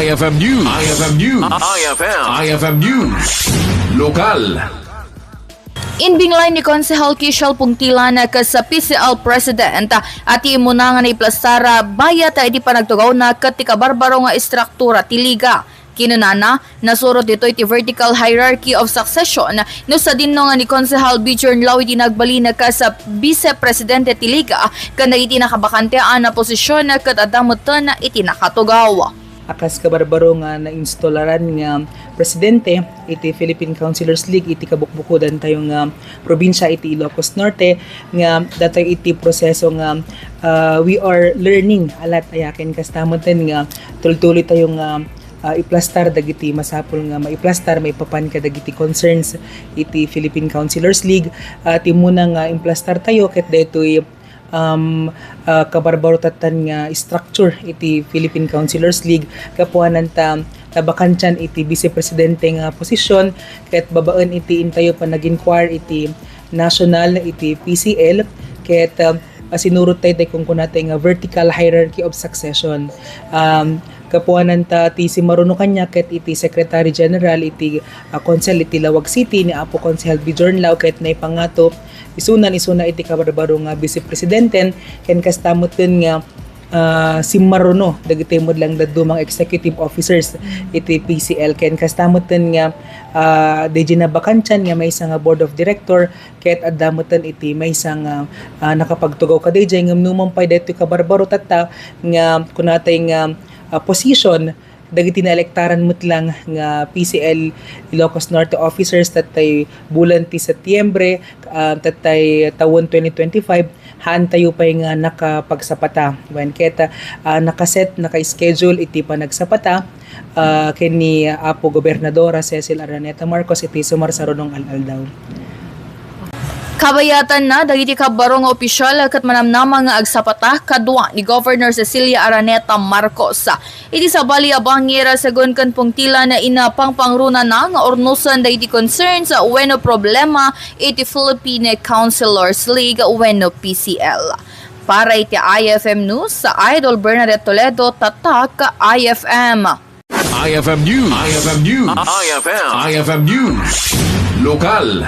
IFM News. IFM News. IFM News. Lokal. Inbinglay ni Konsehal Kishal Pungtilan ka sa PCL President at imuna nga na iplastara bayat iti panagtugaw na katika barbaro nga istruktura tiliga. Kinunana, nasurot dito iti vertical hierarchy of succession no sa dinno nga ni Konsehal Bichon Law iti nagbalina ka sa Vice Presidente tiliga kana iti nakabakantean na posisyon kat adamutan na iti nakatugaw. Akas kabarbaro nga na-installaran nga presidente iti Philippine Councilors League iti kabukbukudan tayo nga probinsya iti Ilocos Norte nga datay iti proseso nga we are learning alat ayaken kastamutan nga tultuloy tayo nga iplastar dagiti masapol nga maiplastar maipapan ka dagiti concerns iti Philippine Councilors League at imuna nga implastar tayo ket daytoy kabarbaro tatan nga structure iti Philippine Councilors League kapuanan ta tabakantian iti Vice Presidente nga posisyon ket babaan iti intayo pa nag-inquire iti national iti PCL ket sinurot tayo kung kunatay nga vertical hierarchy of succession kapuanan ta ti si Maruno kanya ket iti Secretary General iti Konsel iti Lawag City ni Apo Konsehal Bjorn Lau ket naipangato isuna iti kabarbaro nga Vice Presidenten ken kastamuten nga si Maruno dagiti mod lang dadumang executive officers iti PCL ken kastamuten nga deji na bakantian nga may isang board of director ket addamutan iti may isang nakapagtugaw kadayjay ngem numampay daytoy kabarbaro tatta nga kunatay nga position dagiti na elektaran lang nga PCL Ilocos Norte officers tatay bulan ti Setyembre tatay tawon 2025 haan tayo pa nga nakapagsapata when keta naka-schedule iti panagsapata kini Apo Gobernadora Cecil Araneta Marcos iti sumarsarunong aldaw. Kabayatan na dagiti kabaro nga opisyal ket manamnama nga agsapata kadua ni Governor Cecilia Araneta Marcos. Iti sabali abangira sagon kan pungtila na inapang pangruna na nga ornusan dagiti concerns wenno problema iti Philippine Councilors League wenno PCL. Para iti IFM News sa Idol Bernadette Toledo tatak IFM. IFM News. IFM News. IFM News. Lokal.